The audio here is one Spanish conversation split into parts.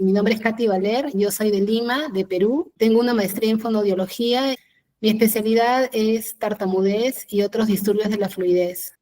Mi nombre es Katy Valer, yo soy de Lima, de Perú. Tengo una maestría en fonoaudiología. Mi especialidad es tartamudez y otros disturbios de la fluidez.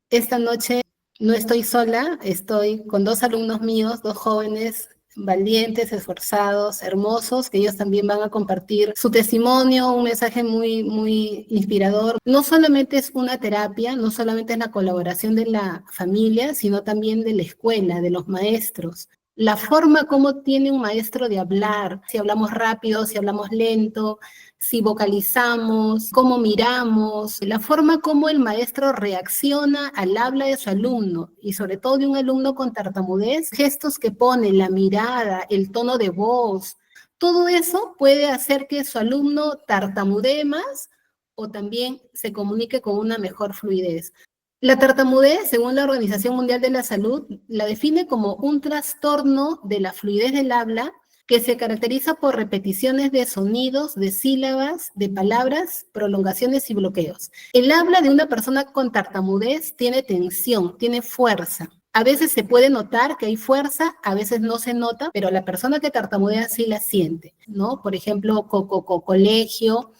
Esta noche no estoy sola, estoy con dos alumnos míos, dos jóvenes valientes, esforzados, hermosos, que ellos también van a compartir su testimonio, un mensaje muy inspirador. No solamente es una terapia, no solamente es la colaboración de la familia, sino también de la escuela, de los maestros. La forma como tiene un maestro de hablar, si hablamos rápido, si hablamos lento, si vocalizamos, cómo miramos, la forma como el maestro reacciona al habla de su alumno y sobre todo de un alumno con tartamudez, gestos que pone, la mirada, el tono de voz, todo eso puede hacer que su alumno tartamudee más o también se comunique con una mejor fluidez. La tartamudez, según la Organización Mundial de la Salud, la define como un trastorno de la fluidez del habla que se caracteriza por repeticiones de sonidos, de sílabas, de palabras, prolongaciones y bloqueos. El habla de una persona con tartamudez tiene tensión, tiene fuerza. A veces se puede notar que hay fuerza, a veces no se nota, pero la persona que tartamudea sí la siente, ¿no? Por ejemplo, colegio,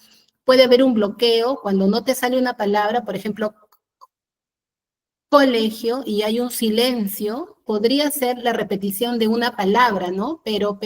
puede haber un bloqueo cuando no te sale una palabra, por ejemplo, colegio y hay un silencio, podría ser la repetición de una palabra, ¿no? Pero.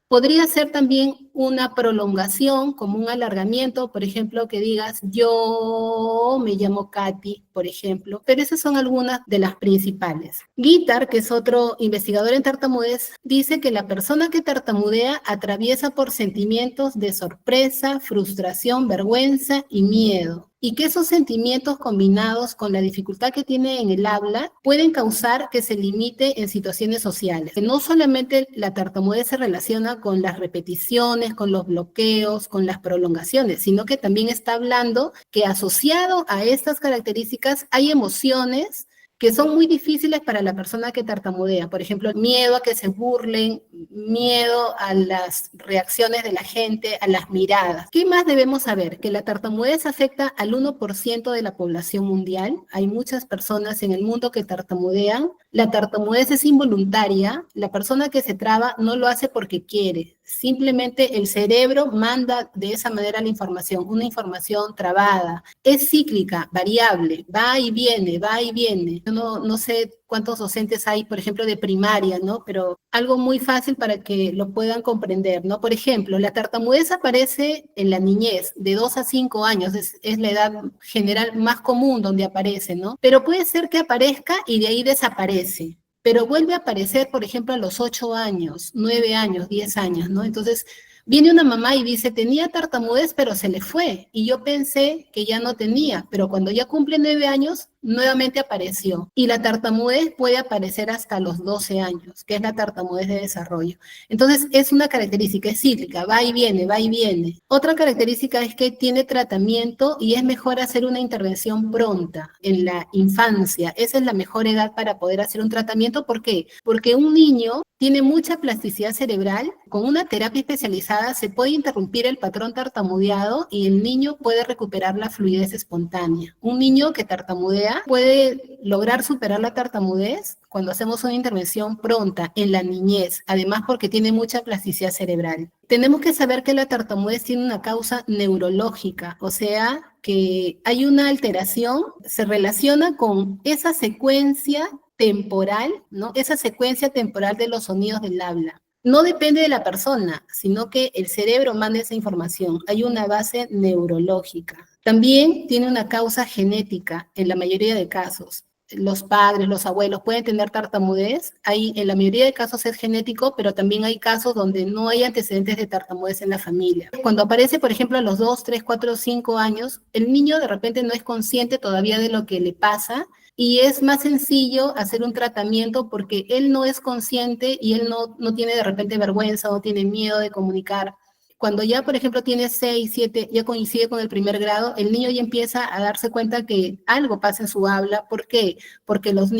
Podría ser también una prolongación, como un alargamiento, por ejemplo, que digas, yo me llamo Katy, por ejemplo, pero esas son algunas de las principales. Guittar, que es otro investigador en tartamudez, dice que la persona que tartamudea atraviesa por sentimientos de sorpresa, frustración, vergüenza y miedo, y que esos sentimientos combinados con la dificultad que tiene en el habla pueden causar que se limite en situaciones sociales. Que no solamente la tartamudez se relaciona con las repeticiones, con los bloqueos, con las prolongaciones, sino que también está hablando que asociado a estas características hay emociones que son muy difíciles para la persona que tartamudea. Por ejemplo, miedo a que se burlen, miedo a las reacciones de la gente, a las miradas. ¿Qué más debemos saber? Que la tartamudez afecta al 1% de la población mundial. Hay muchas personas en el mundo que tartamudean. La tartamudez es involuntaria. La persona que se traba no lo hace porque quiere. Simplemente el cerebro manda de esa manera la información, una información trabada. Es cíclica, variable, va y viene, va y viene. Yo no sé cuántos docentes hay, por ejemplo, de primaria, ¿no? Pero algo muy fácil para que lo puedan comprender, ¿no? Por ejemplo, la tartamudez aparece en la niñez, de 2 a 5 años, es la edad general más común donde aparece, ¿no? Pero puede ser que aparezca y de ahí desaparece, pero vuelve a aparecer, por ejemplo, a los 8 años, 9 años, 10 años, ¿no? Entonces, viene una mamá y dice, tenía tartamudez, pero se le fue. Y yo pensé que ya no tenía, pero cuando ya cumple 9 años, nuevamente apareció. Y la tartamudez puede aparecer hasta los 12 años, que es la tartamudez de desarrollo. Entonces, es una característica, es cíclica, va y viene, va y viene. Otra característica es que tiene tratamiento y es mejor hacer una intervención pronta en la infancia. Esa es la mejor edad para poder hacer un tratamiento. ¿Por qué? Porque un niño tiene mucha plasticidad cerebral. Con una terapia especializada se puede interrumpir el patrón tartamudeado y el niño puede recuperar la fluidez espontánea. Un niño que tartamudea puede lograr superar la tartamudez cuando hacemos una intervención pronta en la niñez, además porque tiene mucha plasticidad cerebral. Tenemos que saber que la tartamudez tiene una causa neurológica, o sea, que hay una alteración, se relaciona con esa secuencia temporal, ¿no? Esa secuencia temporal de los sonidos del habla. No depende de la persona, sino que el cerebro manda esa información. Hay una base neurológica. También tiene una causa genética en la mayoría de casos. Los padres, los abuelos pueden tener tartamudez. En la mayoría de casos es genético, pero también hay casos donde no hay antecedentes de tartamudez en la familia. Cuando aparece, por ejemplo, a los 2, 3, 4, 5 años, el niño de repente no es consciente todavía de lo que le pasa y es más sencillo hacer un tratamiento porque él no es consciente y él no tiene de repente vergüenza o tiene miedo de comunicar. Cuando ya, por ejemplo, tiene 6, 7, ya coincide con el primer grado, el niño ya empieza a darse cuenta que algo pasa en su habla. ¿Por qué? Porque los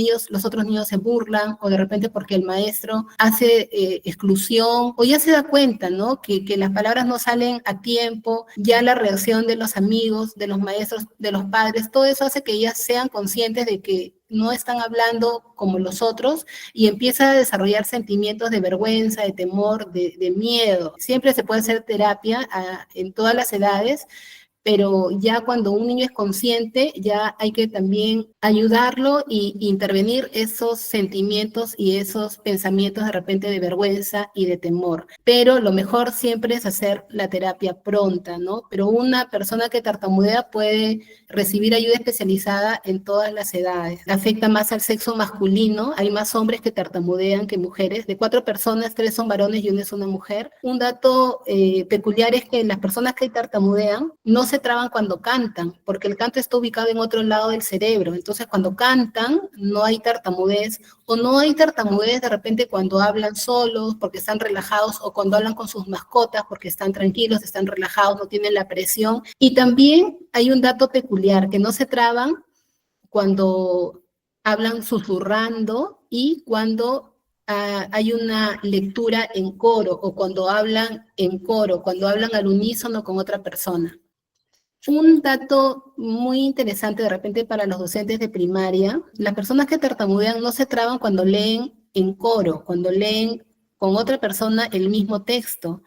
otros niños se burlan, o de repente porque el maestro hace exclusión, o ya se da cuenta, ¿no? Que las palabras no salen a tiempo, ya la reacción de los amigos, de los maestros, de los padres, todo eso hace que ellas sean conscientes de que no están hablando como los otros y empieza a desarrollar sentimientos de vergüenza, de temor, de miedo. Siempre se puede hacer terapia en todas las edades, pero ya cuando un niño es consciente, ya hay que también ayudarlo y intervenir esos sentimientos y esos pensamientos de repente de vergüenza y de temor. Pero lo mejor siempre es hacer la terapia pronta, ¿no? Pero una persona que tartamudea puede recibir ayuda especializada en todas las edades. Afecta más al sexo masculino, hay más hombres que tartamudean que mujeres. De 4 personas, 3 son varones y 1 es una mujer. Un dato peculiar es que las personas que tartamudean no se traban cuando cantan, porque el canto está ubicado en otro lado del cerebro. Entonces, cuando cantan, no hay tartamudez, o no hay tartamudez de repente cuando hablan solos, porque están relajados, o cuando hablan con sus mascotas, porque están tranquilos, están relajados, no tienen la presión. Y también hay un dato peculiar, que no se traban cuando hablan susurrando y cuando hay una lectura en coro, o cuando hablan en coro, cuando hablan al unísono con otra persona. Un dato muy interesante de repente para los docentes de primaria: las personas que tartamudean no se traban cuando leen en coro, cuando leen con otra persona el mismo texto.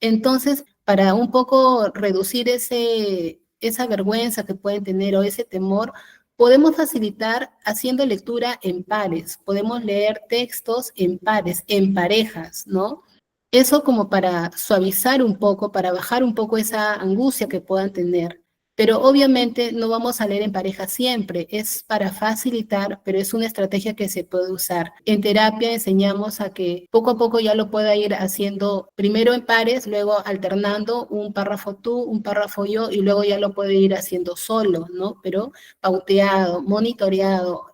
Entonces, para un poco reducir esa vergüenza que pueden tener o ese temor, podemos facilitar haciendo lectura en pares, podemos leer textos en pares, en parejas, ¿no? Eso como para suavizar un poco, para bajar un poco esa angustia que puedan tener. Pero obviamente no vamos a leer en pareja siempre, es para facilitar, pero es una estrategia que se puede usar. En terapia enseñamos a que poco a poco ya lo pueda ir haciendo, primero en pares, luego alternando un párrafo tú, un párrafo yo, y luego ya lo puede ir haciendo solo, ¿no? Pero pauteado, monitoreado,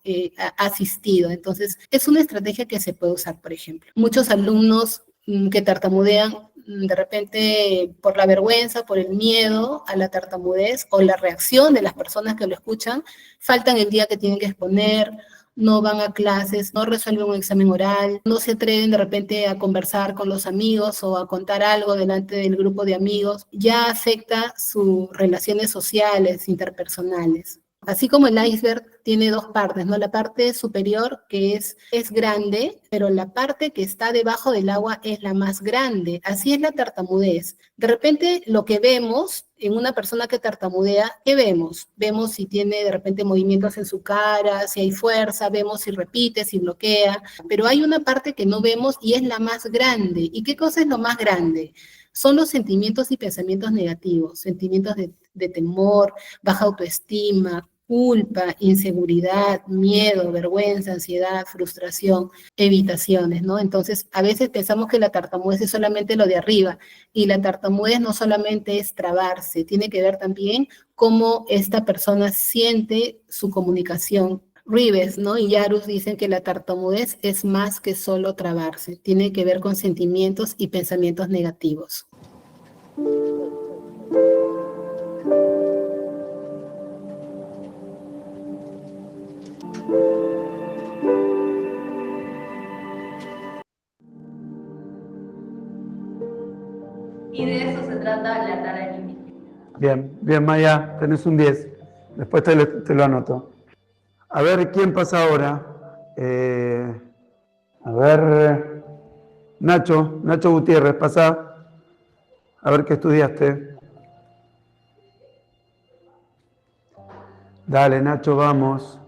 asistido. Entonces, es una estrategia que se puede usar, por ejemplo. Muchos alumnos que tartamudean de repente por la vergüenza, por el miedo a la tartamudez o la reacción de las personas que lo escuchan, faltan el día que tienen que exponer, no van a clases, no resuelven un examen oral, no se atreven de repente a conversar con los amigos o a contar algo delante del grupo de amigos, ya afecta sus relaciones sociales, interpersonales. Así como el iceberg tiene 2 partes, ¿no? La parte superior que es grande, pero la parte que está debajo del agua es la más grande. Así es la tartamudez. De repente lo que vemos en una persona que tartamudea, ¿qué vemos? Vemos si tiene de repente movimientos en su cara, si hay fuerza, vemos si repite, si bloquea, pero hay una parte que no vemos y es la más grande. ¿Y qué cosa es lo más grande? Son los sentimientos y pensamientos negativos, sentimientos de temor, baja autoestima, culpa, inseguridad, miedo, vergüenza, ansiedad, frustración, evitaciones, ¿no? Entonces, a veces pensamos que la tartamudez es solamente lo de arriba, y la tartamudez no solamente es trabarse, tiene que ver también cómo esta persona siente su comunicación. Rives, ¿no? Y Yarus dicen que la tartamudez es más que solo trabarse, tiene que ver con sentimientos y pensamientos negativos. Y de eso se trata la tarea lingüística. Bien, bien, Maya, tenés un 10. Después te lo anoto. A ver, ¿quién pasa ahora? A ver, Nacho Gutiérrez, pasa. A ver qué estudiaste. Dale, Nacho, vamos.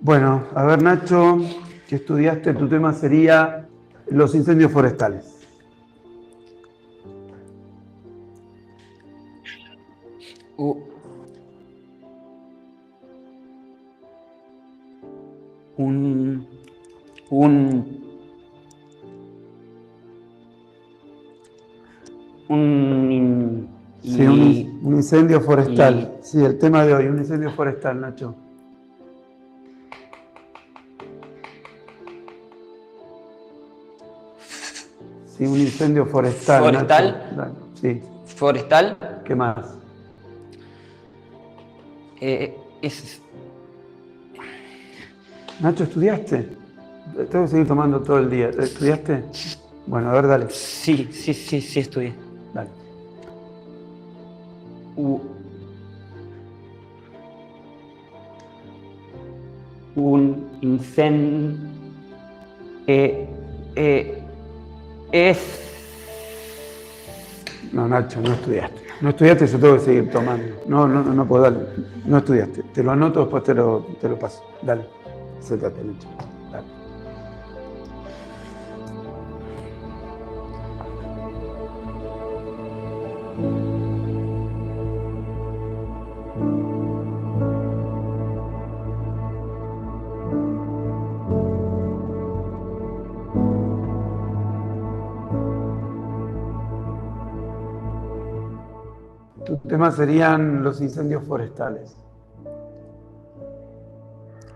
Bueno, a ver, Nacho, ¿qué estudiaste? Tu tema sería los incendios forestales. Sí, un incendio forestal. Sí, el tema de hoy, un incendio forestal, Nacho. Sí, un incendio forestal. ¿Forestal? Nacho. Sí. ¿Forestal? ¿Qué más? Nacho, ¿estudiaste? Tengo que seguir tomando todo el día. ¿Estudiaste? Bueno, a ver, dale. Sí, estudié. Dale. u- un incendio es No, Nacho, no estudiaste. No estudiaste, yo tengo que seguir tomando. No puedo, dale. No estudiaste. Te lo anoto, después te lo paso. Dale. Séntate, Nacho. Dale. Tus temas serían los incendios forestales.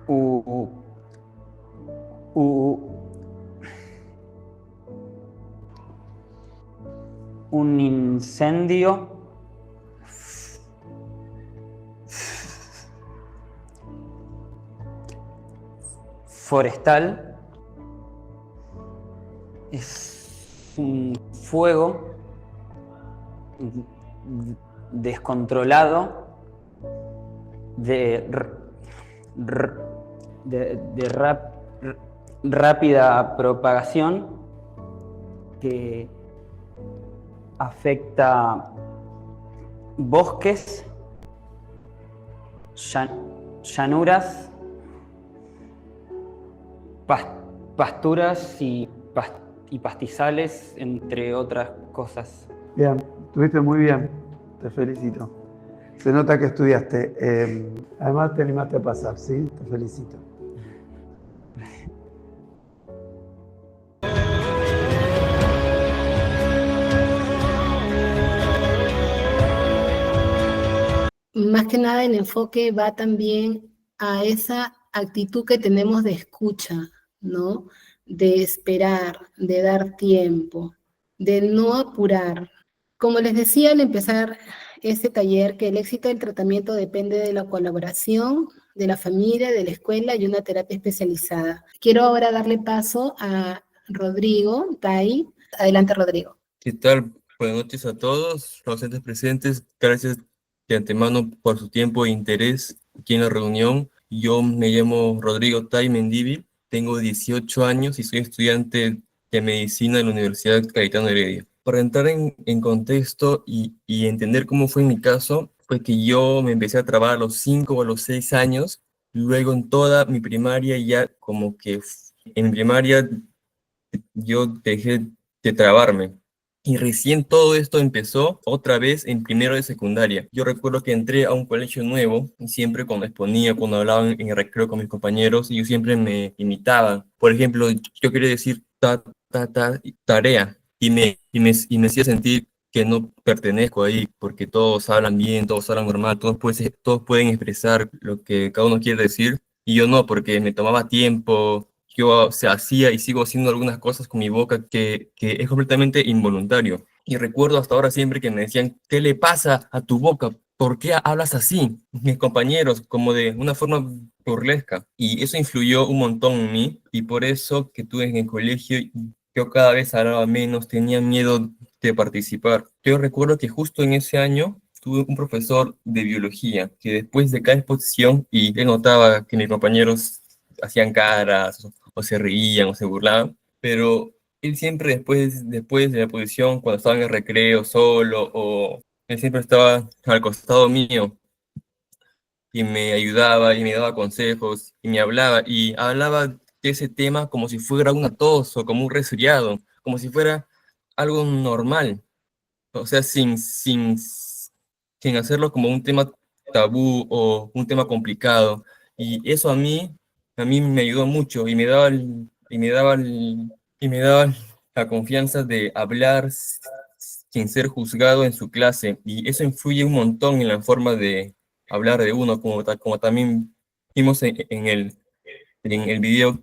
u- u- un incendio forestal es un fuego descontrolado de rápida propagación que afecta bosques, llanuras, pasturas y pastizales, entre otras cosas. Bien, estuviste muy bien. Te felicito. Se nota que estudiaste. Además te animaste a pasar, ¿sí? Te felicito. Más que nada el enfoque va también a esa actitud que tenemos de escucha, ¿no? De esperar, de dar tiempo, de no apurar. Como les decía al empezar este taller, que el éxito del tratamiento depende de la colaboración de la familia, de la escuela y una terapia especializada. Quiero ahora darle paso a Rodrigo Tai. Adelante, Rodrigo. ¿Qué tal? Buenas noches a todos los docentes presentes. Gracias de antemano por su tiempo e interés aquí en la reunión. Yo me llamo Rodrigo Tai Mendivi, tengo 18 años y soy estudiante de medicina en la Universidad Cayetano Heredia. Para entrar en contexto y entender cómo fue en mi caso, fue que yo me empecé a trabajar a los 5 o a los 6 años, luego en toda mi primaria ya como que en mi primaria yo dejé de trabarme. Y recién todo esto empezó otra vez en primero de secundaria. Yo recuerdo que entré a un colegio nuevo y siempre cuando exponía, cuando hablaba en el recreo con mis compañeros, ellos siempre me imitaban. Por ejemplo, yo quería decir tarea y me hacía sentir que no pertenezco ahí porque todos hablan bien, todos hablan normal, todos pueden expresar lo que cada uno quiere decir y yo no, porque me tomaba tiempo. Yo hacía y sigo haciendo algunas cosas con mi boca que es completamente involuntario. Y recuerdo hasta ahora siempre que me decían, ¿qué le pasa a tu boca? ¿Por qué hablas así? Mis compañeros, como de una forma burlesca. Y eso influyó un montón en mí. Y por eso que tuve en el colegio, yo cada vez hablaba menos, tenía miedo de participar. Yo recuerdo que justo en ese año tuve un profesor de biología que después de cada exposición y él notaba que mis compañeros hacían caras o se reían o se burlaban, pero él siempre después de la posición, cuando estaba en el recreo solo, o él siempre estaba al costado mío y me ayudaba y me daba consejos y hablaba de ese tema como si fuera una tos o como un resfriado, como si fuera algo normal, o sea, sin hacerlo como un tema tabú o un tema complicado. Y eso a mí me ayudó mucho y me daba la confianza de hablar sin ser juzgado en su clase. Y eso influye un montón en la forma de hablar de uno, como también vimos en el video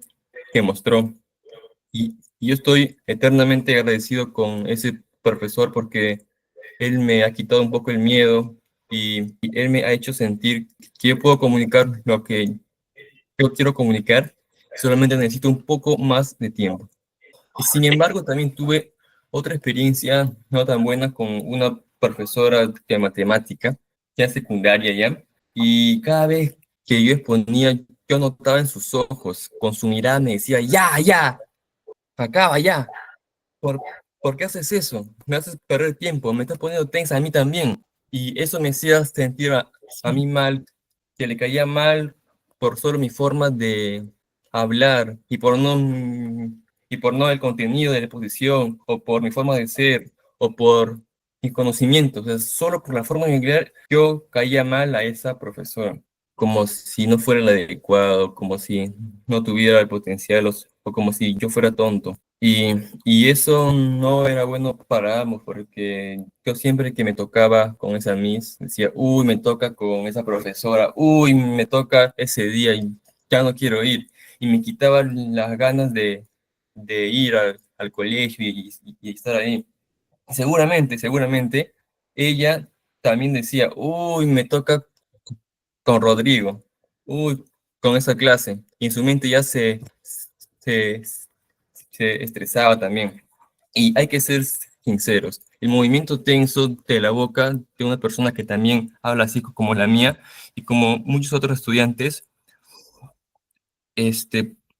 que mostró. Y yo estoy eternamente agradecido con ese profesor porque él me ha quitado un poco el miedo y él me ha hecho sentir que yo puedo comunicar lo que yo quiero comunicar, solamente necesito un poco más de tiempo. Y sin embargo, también tuve otra experiencia no tan buena con una profesora de matemática ya secundaria ya, y cada vez que yo exponía, yo notaba en sus ojos, con su mirada me decía, ya, acaba ya, ¿por, ¿por qué haces eso? Me haces perder tiempo, me estás poniendo tensa a mí también. Y eso me hacía sentir a mí mal, que le caía mal por solo mi forma de hablar y por no el contenido de la exposición, o por mi forma de ser, o por mis conocimientos. O sea, solo por la forma de hablar, yo caía mal a esa profesora, como si no fuera el adecuado, como si no tuviera el potencial, o como si yo fuera tonto. Y eso no era bueno para ambos, porque yo siempre que me tocaba con esa Miss, decía, uy, me toca con esa profesora, uy, me toca ese día y ya no quiero ir. Y me quitaba las ganas de ir al colegio y estar ahí. Seguramente, ella también decía, uy, me toca con Rodrigo, uy, con esa clase. Y en su mente ya se, se estresaba también. Y hay que ser sinceros. El movimiento tenso de la boca de una persona que también habla así como la mía y como muchos otros estudiantes,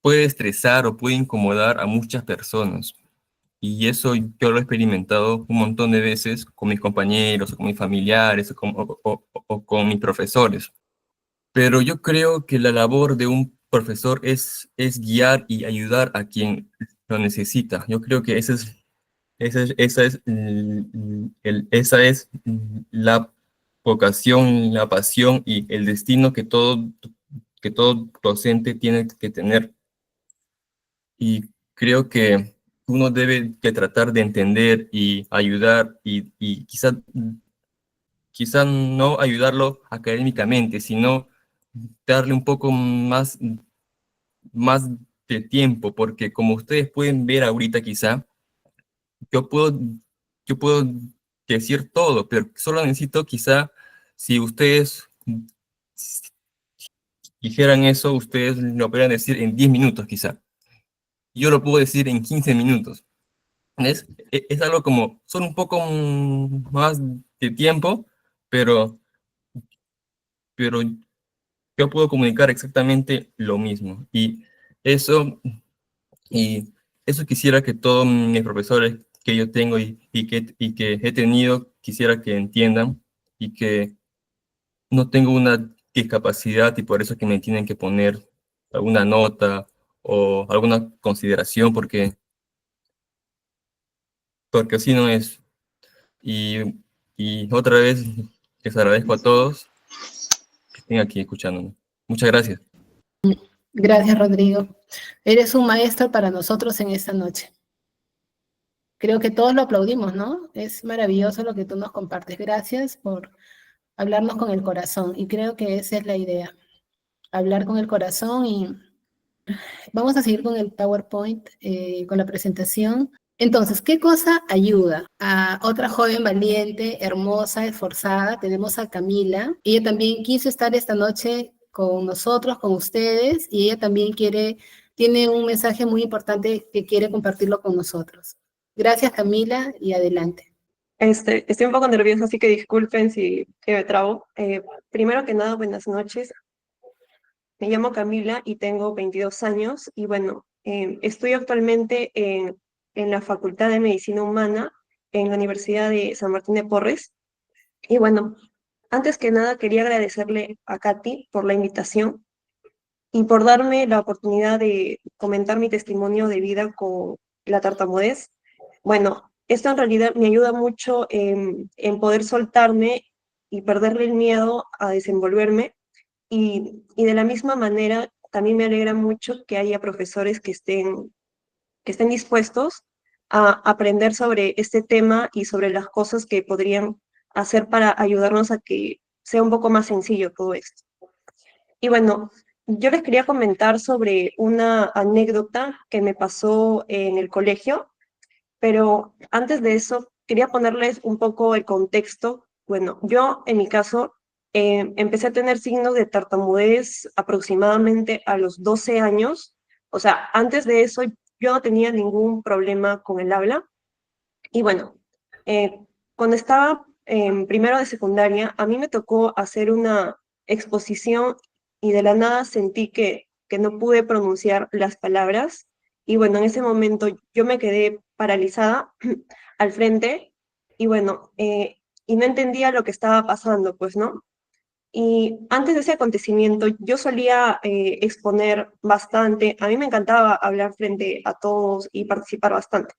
puede estresar o puede incomodar a muchas personas. Y eso yo lo he experimentado un montón de veces con mis compañeros, o con mis familiares, o con mis profesores. Pero yo creo que la labor de un profesor es guiar y ayudar a quien lo necesita. Yo creo que esa es la vocación, la pasión y el destino que todo docente tiene que tener. Y creo que uno debe de tratar de entender y ayudar y quizá no ayudarlo académicamente, sino darle un poco más de tiempo, porque como ustedes pueden ver ahorita quizá, yo puedo, yo puedo decir todo, pero solo necesito quizá, si ustedes dijeran eso, ustedes lo podrían decir en 10 minutos quizá. Yo lo puedo decir en 15 minutos. Es algo como, son un poco más de tiempo, pero, pero yo puedo comunicar exactamente lo mismo. Eso, y eso quisiera que todos mis profesores que yo tengo y que he tenido, quisiera que entiendan y que no tengo una discapacidad y por eso que me tienen que poner alguna nota o alguna consideración porque así no es. Y, y otra vez les agradezco a todos que estén aquí escuchándome. Muchas gracias. Gracias, Rodrigo. Eres un maestro para nosotros en esta noche. Creo que todos lo aplaudimos, ¿no? Es maravilloso lo que tú nos compartes. Gracias por hablarnos con el corazón. Y creo que esa es la idea, hablar con el corazón. Y vamos a seguir con el PowerPoint, con la presentación. Entonces, ¿qué cosa ayuda a otra joven valiente, hermosa, esforzada? Tenemos a Camila. Ella también quiso estar esta noche con nosotros, con ustedes, y ella también tiene un mensaje muy importante que quiere compartirlo con nosotros. Gracias, Camila, y adelante. Estoy un poco nerviosa, así que disculpen si me trabo. Primero que nada, buenas noches. Me llamo Camila y tengo 22 años y bueno, estudio actualmente en la Facultad de Medicina Humana en la Universidad de San Martín de Porres. Y bueno, antes que nada quería agradecerle a Katy por la invitación y por darme la oportunidad de comentar mi testimonio de vida con la tartamudez. Bueno, esto en realidad me ayuda mucho en poder soltarme y perderle el miedo a desenvolverme. Y de la misma manera, también me alegra mucho que haya profesores que estén dispuestos a aprender sobre este tema y sobre las cosas que podrían hacer para ayudarnos a que sea un poco más sencillo todo esto. Y bueno, yo les quería comentar sobre una anécdota que me pasó en el colegio, pero antes de eso quería ponerles un poco el contexto. Bueno, yo en mi caso empecé a tener signos de tartamudez aproximadamente a los 12 años. O sea, antes de eso yo no tenía ningún problema con el habla. Y bueno, cuando estaba en primero de secundaria, a mí me tocó hacer una exposición y de la nada sentí que no pude pronunciar las palabras. Y bueno, en ese momento yo me quedé paralizada al frente y bueno, y no entendía lo que estaba pasando, pues, ¿no? Y antes de ese acontecimiento yo solía exponer bastante, a mí me encantaba hablar frente a todos y participar bastante.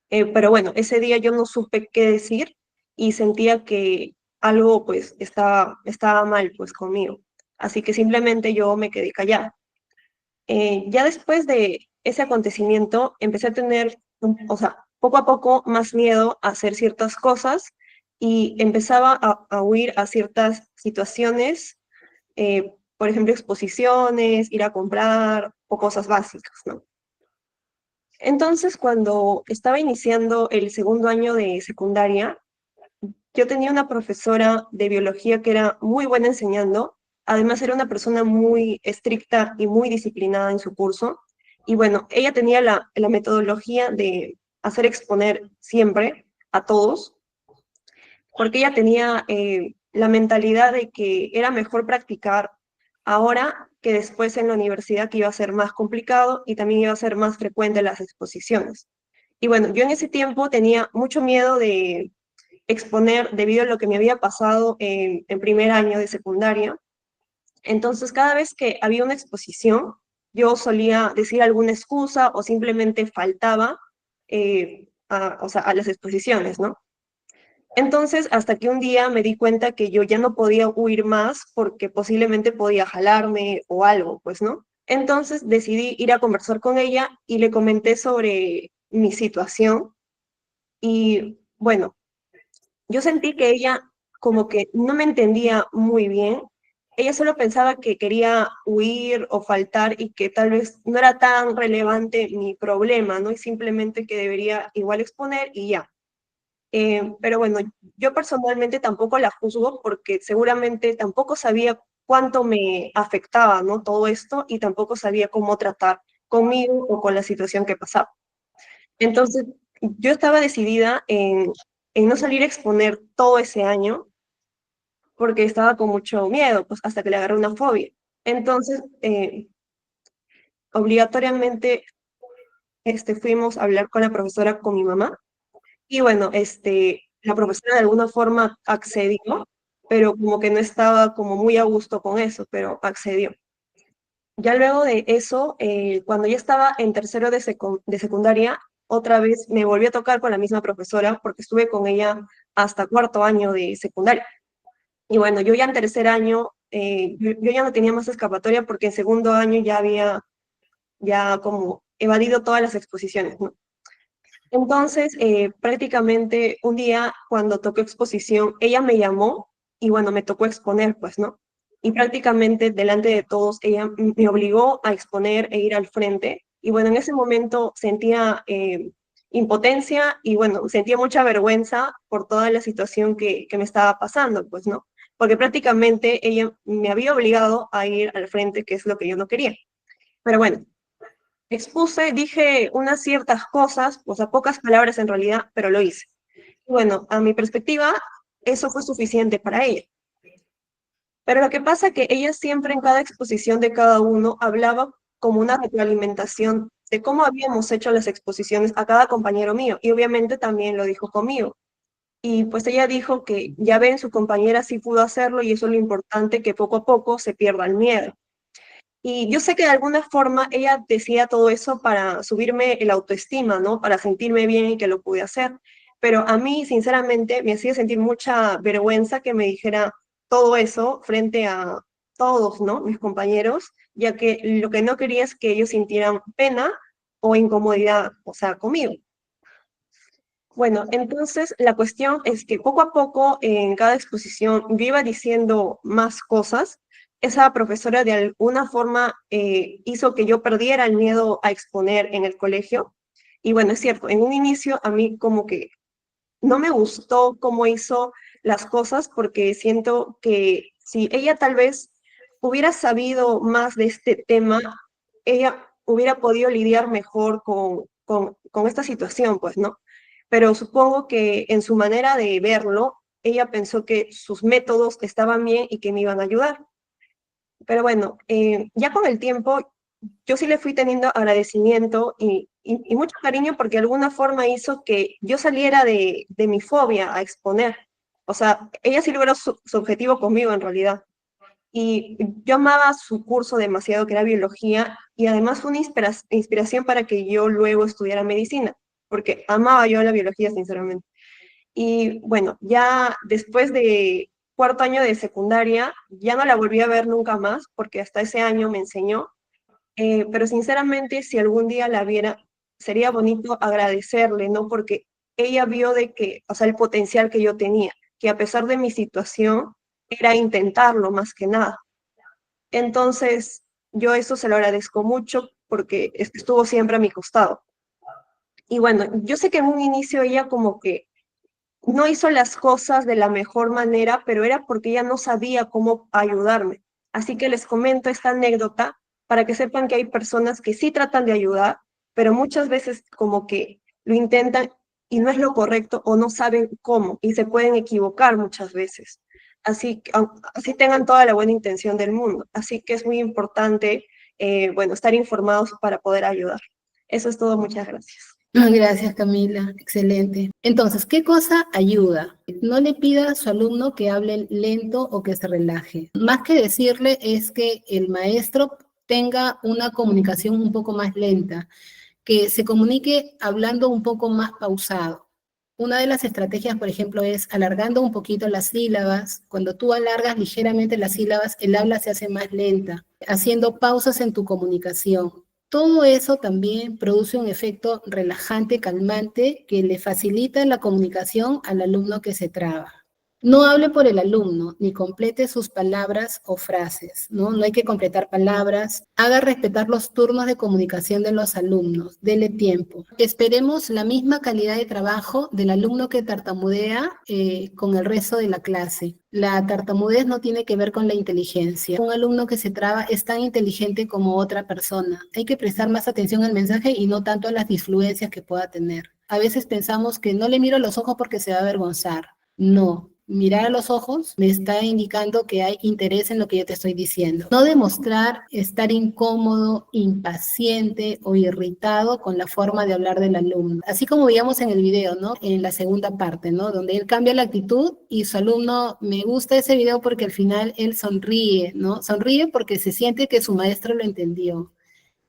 Pero bueno, ese día yo no supe qué decir y sentía que algo pues estaba mal pues conmigo. Así que simplemente yo me quedé callada. Ya después de ese acontecimiento empecé a tener, o sea, poco a poco más miedo a hacer ciertas cosas y empezaba a huir a ciertas situaciones, por ejemplo, exposiciones, ir a comprar o cosas básicas, ¿no? Entonces, cuando estaba iniciando el segundo año de secundaria, yo tenía una profesora de biología que era muy buena enseñando, además era una persona muy estricta y muy disciplinada en su curso, y bueno, ella tenía la metodología de hacer exponer siempre a todos, porque ella tenía la mentalidad de que era mejor practicar ahora que después en la universidad, que iba a ser más complicado y también iba a ser más frecuente las exposiciones. Y bueno, yo en ese tiempo tenía mucho miedo de exponer debido a lo que me había pasado en primer año de secundaria. Entonces, cada vez que había una exposición, yo solía decir alguna excusa o simplemente faltaba o sea, a las exposiciones, ¿no? Entonces, hasta que un día me di cuenta que yo ya no podía huir más porque posiblemente podía jalarme o algo, pues, ¿no? Entonces decidí ir a conversar con ella y le comenté sobre mi situación y bueno, yo sentí que ella como que no me entendía muy bien. Ella solo pensaba que quería huir o faltar y que tal vez no era tan relevante mi problema, ¿no? Y simplemente que debería igual exponer y ya. Pero bueno, yo personalmente tampoco la juzgo porque seguramente tampoco sabía cuánto me afectaba, ¿no? Todo esto y tampoco sabía cómo tratar conmigo o con la situación que pasaba. Entonces, yo estaba decidida en no salir a exponer todo ese año porque estaba con mucho miedo, pues hasta que le agarré una fobia. Entonces, obligatoriamente fuimos a hablar con la profesora, con mi mamá, y bueno, la profesora de alguna forma accedió, pero como que no estaba como muy a gusto con eso, pero accedió. Ya luego de eso, cuando ya estaba en tercero de secundaria, otra vez me volví a tocar con la misma profesora porque estuve con ella hasta cuarto año de secundaria. Y bueno, yo ya en tercer año, yo ya no tenía más escapatoria porque en segundo año ya había ya como evadido todas las exposiciones, ¿no? Entonces, prácticamente un día cuando tocó exposición, ella me llamó y bueno, me tocó exponer, pues, ¿no? Y prácticamente delante de todos, ella me obligó a exponer e ir al frente. Y bueno, en ese momento sentía impotencia y bueno, sentía mucha vergüenza por toda la situación que me estaba pasando, pues, ¿no? Porque prácticamente ella me había obligado a ir al frente, que es lo que yo no quería. Pero bueno, expuse, dije unas ciertas cosas, o sea, pocas palabras en realidad, pero lo hice. Y bueno, a mi perspectiva, eso fue suficiente para ella. Pero lo que pasa es que ella siempre en cada exposición de cada uno hablaba como una retroalimentación de cómo habíamos hecho las exposiciones a cada compañero mío, y obviamente también lo dijo conmigo. Y pues ella dijo que ya ven, su compañera sí pudo hacerlo y eso es lo importante, que poco a poco se pierda el miedo. Y yo sé que de alguna forma ella decía todo eso para subirme el autoestima, ¿no? Para sentirme bien y que lo pude hacer. Pero a mí, sinceramente, me hacía sentir mucha vergüenza que me dijera todo eso frente a todos, ¿no? Mis compañeros, ya que lo que no quería es que ellos sintieran pena o incomodidad, o sea, conmigo. Bueno, entonces la cuestión es que poco a poco en cada exposición yo iba diciendo más cosas. Esa profesora de alguna forma hizo que yo perdiera el miedo a exponer en el colegio. Y bueno, es cierto, en un inicio a mí como que no me gustó cómo hizo las cosas porque siento que si ella tal vez hubiera sabido más de este tema, ella hubiera podido lidiar mejor con esta situación, pues, ¿no? pero supongo que en su manera de verlo, ella pensó que sus métodos estaban bien y que me iban a ayudar. Pero bueno, ya con el tiempo yo sí le fui teniendo agradecimiento y mucho cariño porque de alguna forma hizo que yo saliera de mi fobia a exponer. O sea, ella sí logró su objetivo conmigo en realidad. Y yo amaba su curso demasiado, que era biología, y además fue una inspiración para que yo luego estudiara medicina, porque amaba yo la biología, sinceramente. Y bueno, ya después de cuarto año de secundaria, ya no la volví a ver nunca más, porque hasta ese año me enseñó, pero sinceramente, si algún día la viera, sería bonito agradecerle, ¿no? Porque ella vio de que, o sea, el potencial que yo tenía, que a pesar de mi situación, era intentarlo más que nada. Entonces, yo eso se lo agradezco mucho porque estuvo siempre a mi costado. Y bueno, yo sé que en un inicio ella como que no hizo las cosas de la mejor manera, pero era porque ella no sabía cómo ayudarme. Así que les comento esta anécdota para que sepan que hay personas que sí tratan de ayudar, pero muchas veces como que lo intentan y no es lo correcto o no saben cómo y se pueden equivocar muchas veces. Así tengan toda la buena intención del mundo. Así que es muy importante, bueno, estar informados para poder ayudar. Eso es todo, muchas gracias. Gracias, Camila. Excelente. Entonces, ¿qué cosa ayuda? No le pida a su alumno que hable lento o que se relaje. Más que decirle es que el maestro tenga una comunicación un poco más lenta, que se comunique hablando un poco más pausado. Una de las estrategias, por ejemplo, es alargando un poquito las sílabas. Cuando tú alargas ligeramente las sílabas, el habla se hace más lenta, haciendo pausas en tu comunicación. Todo eso también produce un efecto relajante, calmante, que le facilita la comunicación al alumno que se traba. No hable por el alumno, ni complete sus palabras o frases, ¿no? No hay que completar palabras. Haga respetar los turnos de comunicación de los alumnos. Dele tiempo. Esperemos la misma calidad de trabajo del alumno que tartamudea con el resto de la clase. La tartamudez no tiene que ver con la inteligencia. Un alumno que se traba es tan inteligente como otra persona. Hay que prestar más atención al mensaje y no tanto a las disfluencias que pueda tener. A veces pensamos que no le miro a los ojos porque se va a avergonzar. No. Mirar a los ojos me está indicando que hay interés en lo que yo te estoy diciendo. No demostrar estar incómodo, impaciente o irritado con la forma de hablar del alumno. Así como veíamos en el video, ¿no? En la segunda parte, ¿no? Donde él cambia la actitud y su alumno, me gusta ese video porque al final él sonríe, ¿no? Sonríe porque se siente que su maestro lo entendió.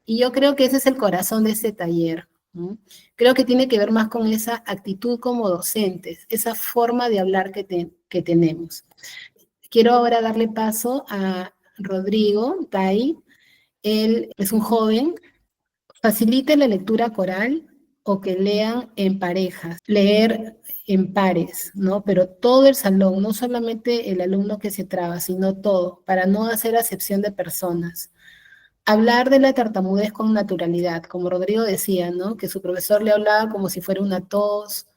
Y yo creo que ese es el corazón de este taller, ¿no? Creo que tiene que ver más con esa actitud como docentes, esa forma de hablar que tenemos. Quiero ahora darle paso a Rodrigo Tai. Él es un joven. Facilite la lectura coral o que lean en parejas, leer en pares, ¿no? Pero todo el salón, no solamente el alumno que se traba, sino todo, para no hacer acepción de personas. Hablar de la tartamudez con naturalidad, como Rodrigo decía, ¿no? Que su profesor le hablaba como si fuera una tos.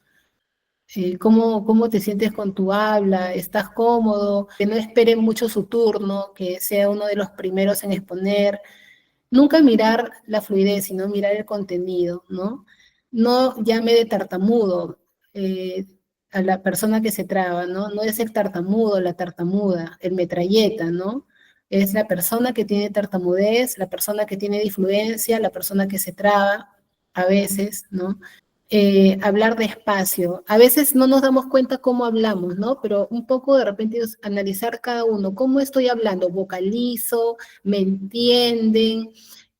¿Cómo te sientes con tu habla? ¿Estás cómodo? Que no espere mucho su turno, que sea uno de los primeros en exponer. Nunca mirar la fluidez, sino mirar el contenido, ¿no? No llame de tartamudo a la persona que se traba, ¿no? No es el tartamudo, la tartamuda, el metralleta, ¿no? Es la persona que tiene tartamudez, la persona que tiene disfluencia, la persona que se traba, a veces, ¿no? Hablar despacio. A veces no nos damos cuenta cómo hablamos, ¿no? Pero un poco de repente es analizar cada uno. ¿Cómo estoy hablando? ¿Vocalizo? ¿Me entienden?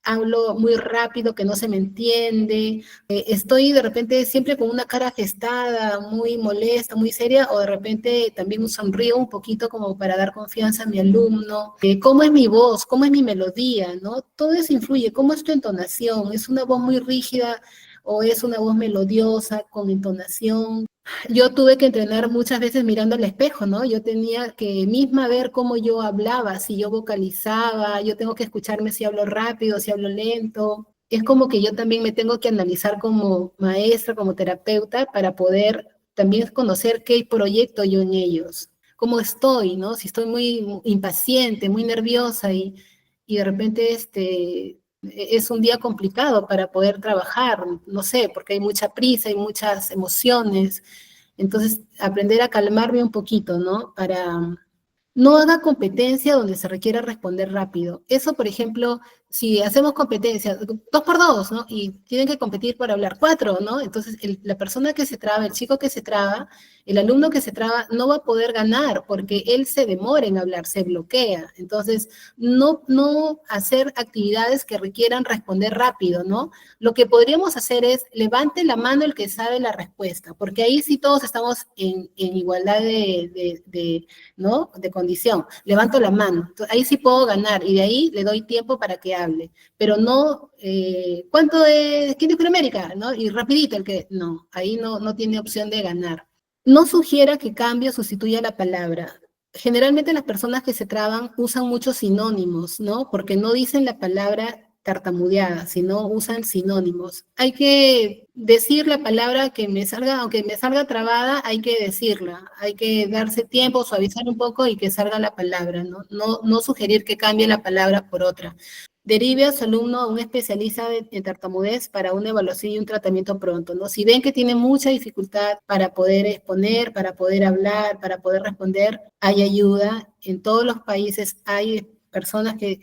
¿Hablo muy rápido que no se me entiende? ¿Estoy de repente siempre con una cara gestada, muy molesta, muy seria? ¿O de repente también sonrío un poquito como para dar confianza a mi alumno? ¿Cómo es mi voz? ¿Cómo es mi melodía? ¿No? Todo eso influye. ¿Cómo es tu entonación? ¿Es una voz muy rígida o es una voz melodiosa, con entonación? Yo tuve que entrenar muchas veces mirando al espejo, ¿no? Yo tenía que misma ver cómo yo hablaba, si yo vocalizaba, yo tengo que escucharme si hablo rápido, si hablo lento. Es como que yo también me tengo que analizar como maestra, como terapeuta, para poder también conocer qué proyecto yo en ellos, cómo estoy, ¿no? Si estoy muy impaciente, muy nerviosa y de repente es un día complicado para poder trabajar, no sé, porque hay mucha prisa, hay muchas emociones. Entonces, aprender a calmarme un poquito, ¿no? Para no haga competencia donde se requiera responder rápido. Eso, por ejemplo, si hacemos competencia, 2 por 2, ¿no? Y tienen que competir para hablar 4, ¿no? Entonces, la persona que se traba, el chico que se traba, el alumno que se traba, no va a poder ganar porque él se demora en hablar, se bloquea. Entonces, no hacer actividades que requieran responder rápido, ¿no? Lo que podríamos hacer es, levante la mano el que sabe la respuesta, porque ahí sí todos estamos en igualdad ¿no? De condición. Levanto la mano. Entonces, ahí sí puedo ganar y de ahí le doy tiempo para que hable. Pero no, ¿cuánto es? ¿Quién es América? ¿No? Y rapidito el que, no, ahí no tiene opción de ganar. No sugiera que cambie o sustituya la palabra. Generalmente las personas que se traban usan muchos sinónimos, ¿no? Porque no dicen la palabra tartamudeada, sino usan sinónimos. Hay que decir la palabra que me salga, aunque me salga trabada, hay que decirla, hay que darse tiempo, suavizar un poco y que salga la palabra, ¿no? No sugerir que cambie la palabra por otra. Derive a su alumno a un especialista en tartamudez para una evaluación y un tratamiento pronto, ¿no? Si ven que tiene mucha dificultad para poder exponer, para poder hablar, para poder responder, hay ayuda. En todos los países hay personas que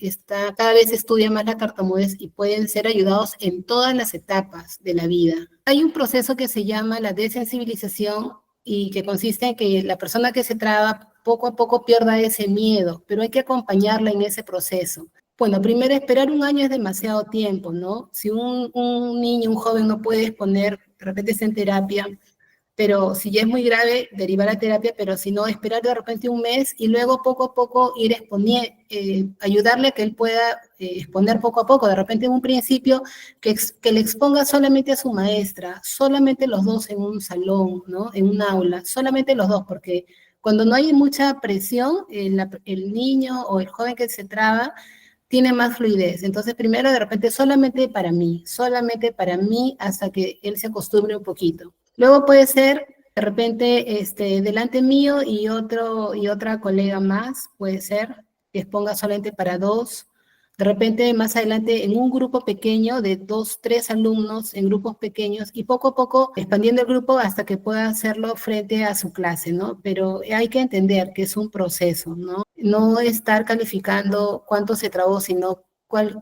cada vez estudian más la tartamudez y pueden ser ayudados en todas las etapas de la vida. Hay un proceso que se llama la desensibilización y que consiste en que la persona que se traba poco a poco pierda ese miedo, pero hay que acompañarla en ese proceso. Bueno, primero esperar un año es demasiado tiempo, ¿no? Si un niño, un joven no puede exponer, de repente está en terapia, pero si ya es muy grave, derivar a terapia, pero si no, esperar de repente un mes y luego poco a poco ir exponiendo, ayudarle a que él pueda exponer poco a poco. De repente en un principio que le exponga solamente a su maestra, solamente los dos en un salón, ¿no? En un aula, solamente los dos, porque cuando no hay mucha presión, el niño o el joven que se traba tiene más fluidez. Entonces, primero de repente solamente para mí, hasta que él se acostumbre un poquito. Luego puede ser de repente delante mío y otra colega más, puede ser que exponga solamente para 2. De repente más adelante en un grupo pequeño de 2, 3 alumnos en grupos pequeños y poco a poco expandiendo el grupo hasta que pueda hacerlo frente a su clase, ¿no? Pero hay que entender que es un proceso, ¿no? No estar calificando cuánto se trabó, sino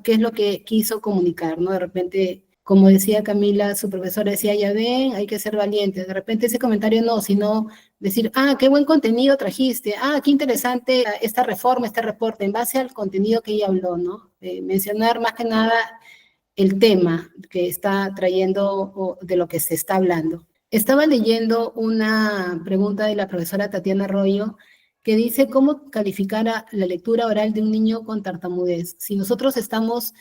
qué es lo que quiso comunicar, ¿no? De repente, como decía Camila, su profesora decía, ya ven, hay que ser valientes. De repente ese comentario no, sino decir, qué buen contenido trajiste, qué interesante esta reforma, este reporte, en base al contenido que ella habló, ¿no? Mencionar más que nada el tema que está trayendo o de lo que se está hablando. Estaba leyendo una pregunta de la profesora Tatiana Arroyo que dice cómo calificar a la lectura oral de un niño con tartamudez. Si nosotros estamos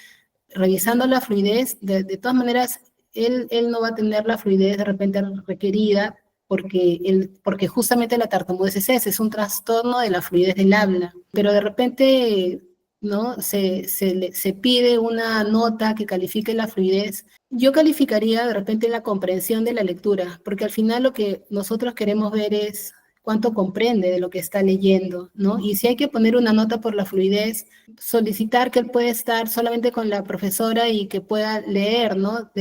revisando la fluidez, de todas maneras, él no va a tener la fluidez de repente requerida porque justamente la tartamudez es ese, es un trastorno de la fluidez del habla. Pero de repente, ¿no? Se pide una nota que califique la fluidez. Yo calificaría de repente la comprensión de la lectura, porque al final lo que nosotros queremos ver es cuánto comprende de lo que está leyendo, ¿no? Y si hay que poner una nota por la fluidez, solicitar que él pueda estar solamente con la profesora y que pueda leer, ¿no?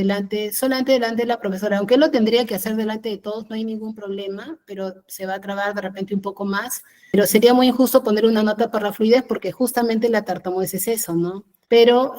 Solamente delante de la profesora, aunque él lo tendría que hacer delante de todos, no hay ningún problema, pero se va a trabar de repente un poco más. Pero sería muy injusto poner una nota por la fluidez porque justamente la tartamudez es eso, ¿no? Pero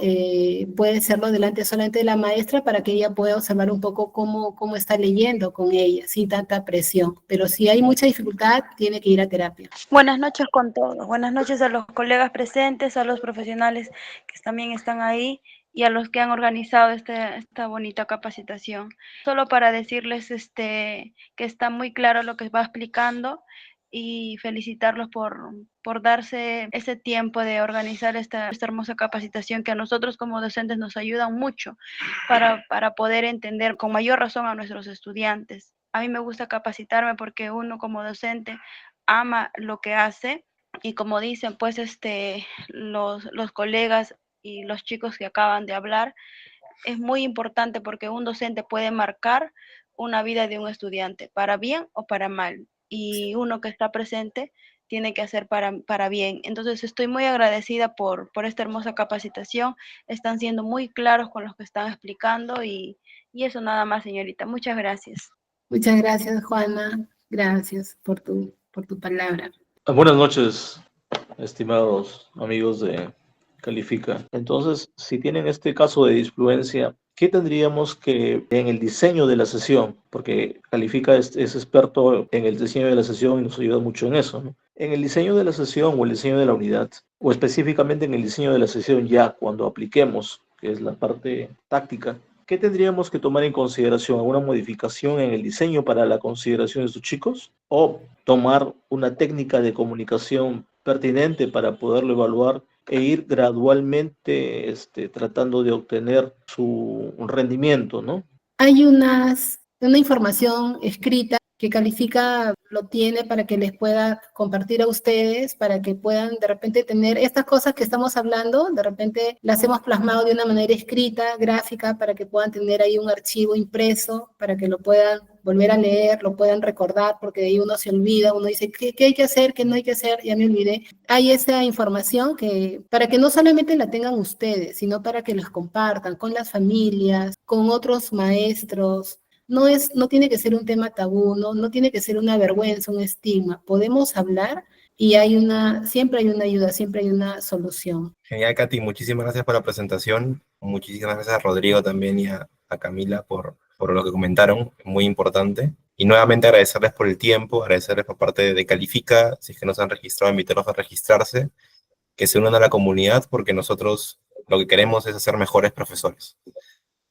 puede serlo delante solamente de la maestra para que ella pueda observar un poco cómo está leyendo con ella, sin tanta presión. Pero si hay mucha dificultad, tiene que ir a terapia. Buenas noches con todos. Buenas noches a los colegas presentes, a los profesionales que también están ahí y a los que han organizado esta bonita capacitación. Solo para decirles que está muy claro lo que va explicando y felicitarlos por darse ese tiempo de organizar esta hermosa capacitación que a nosotros como docentes nos ayuda mucho para poder entender con mayor razón a nuestros estudiantes. A mí me gusta capacitarme porque uno como docente ama lo que hace y como dicen pues los colegas y los chicos que acaban de hablar, es muy importante porque un docente puede marcar una vida de un estudiante, para bien o para mal. Y uno que está presente tiene que hacer para bien. Entonces estoy muy agradecida por esta hermosa capacitación. Están siendo muy claros con lo que están explicando y eso nada más, señorita. Muchas gracias. Muchas gracias, Juana. Gracias por tu palabra. Buenas noches, estimados amigos de Califica. Entonces, si tienen este caso de disfluencia, ¿qué tendríamos que en el diseño de la sesión? Porque Califica es experto en el diseño de la sesión y nos ayuda mucho en eso, ¿no? En el diseño de la sesión o el diseño de la unidad, o específicamente en el diseño de la sesión ya cuando apliquemos, que es la parte táctica, ¿qué tendríamos que tomar en consideración? ¿Alguna modificación en el diseño para la consideración de estos chicos? ¿O tomar una técnica de comunicación pertinente para poderlo evaluar e ir gradualmente tratando de obtener su rendimiento, ¿no? Hay una información escrita que Califica lo tiene para que les pueda compartir a ustedes, para que puedan de repente tener estas cosas que estamos hablando, de repente las hemos plasmado de una manera escrita, gráfica, para que puedan tener ahí un archivo impreso, para que lo puedan volver a leer, lo puedan recordar, porque de ahí uno se olvida, uno dice, ¿qué hay que hacer? ¿Qué no hay que hacer? Ya me olvidé. Hay esa información para que no solamente la tengan ustedes, sino para que las compartan con las familias, con otros maestros. No tiene que ser un tema tabú, no tiene que ser una vergüenza, un estigma. Podemos hablar y siempre hay una ayuda, siempre hay una solución. Genial, Katy, muchísimas gracias por la presentación. Muchísimas gracias a Rodrigo también y a Camila por lo que comentaron, muy importante. Y nuevamente agradecerles por el tiempo, agradecerles por parte de Califica, si es que no se han registrado, invitarlos a registrarse, que se unan a la comunidad, porque nosotros lo que queremos es hacer mejores profesores.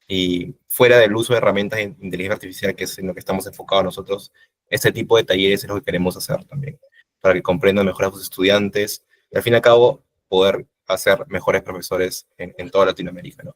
Y fuera del uso de herramientas de inteligencia artificial, que es en lo que estamos enfocados nosotros, este tipo de talleres es lo que queremos hacer también, para que comprendan mejor a sus estudiantes y al fin y al cabo poder hacer mejores profesores en toda Latinoamérica, ¿no?